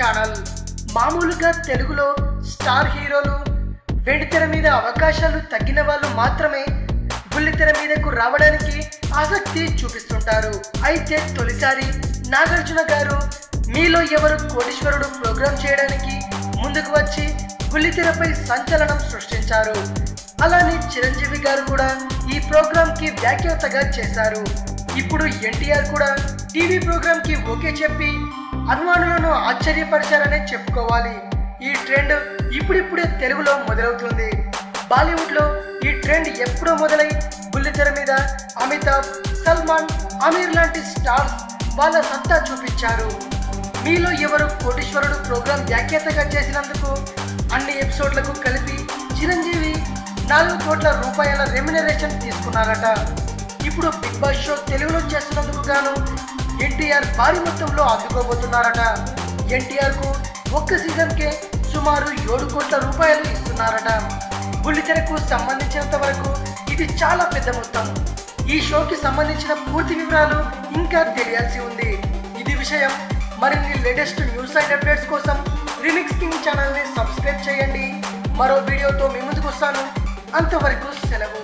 Channel. మామూలుగా తెలుగులో star హీరోలు వెండితెర మీద అవకాశాలు తగ్గిన వాళ్ళు మాత్రమే బుల్లితెర మీదకు రావడానికి ఆసక్తి చూపిస్తుంటారు. అయితే తొలిసారి నాగార్జున గారు మీలో ఎవరు కోటీశ్వరుడు ప్రోగ్రాం చేయడానికి ముందుకు వచ్చి బుల్లితెరపై సంచలనం సృష్టించారు. అలానే చిరంజీవి గారు కూడా ఈ ప్రోగ్రాం కి వ్యాఖ్యాతగా చేశారు. ఇప్పుడు ఎన్టీఆర్ కూడా టీవీ ప్రోగ్రాం కి ఓకే చెప్పి అభిమానులను ఆశ్చర్యపరిచారనే చెప్పుకోవాలి. ఈ ట్రెండ్ ఇప్పుడిప్పుడే తెలుగులో మొదలవుతుంది. బాలీవుడ్ లో ఈ ట్రెండ్ ఎప్పుడో మొదలై బుల్లితెర మీద అమితాబ్, సల్మాన్, ఆమీర్ లాంటి స్టార్స్ వాళ్ళ సత్తా చూపించారు. మీలో ఎవరు కోటీశ్వరుడు ప్రోగ్రాం వ్యాఖ్యాతగా చేసినందుకు అన్ని ఎపిసోడ్లకు కలిపి చిరంజీవి 4 కోట్ల రూపాయల రెమ్యునరేషన్ తీసుకున్నారట. ఇప్పుడు బిగ్ బాస్ షో తెలుగులో చేస్తున్నందుకు గాను ఎన్టీఆర్ భారీ మొత్తంలో అందుకోబోతున్నారట. ఎన్టీఆర్ కు ఒక్క సీజన్ కే సుమారు 7 కోట్ల రూపాయలు ఇస్తున్నారట. బుల్లితెరకు సంబంధించినంత వరకు ఇది చాలా పెద్ద మొత్తం. ఈ షోకి సంబంధించిన పూర్తి వివరాలు ఇంకా తెలియాల్సి ఉంది. ఇది విషయం. మరిన్ని లేటెస్ట్ న్యూస్ అండ్ అప్డేట్స్ కోసం రీమిక్స్ కింగ్ ఛానల్ని సబ్స్క్రైబ్ చేయండి. మరో వీడియోతో మీ ముందుకు వస్తాను. అంతవరకు సెలవు.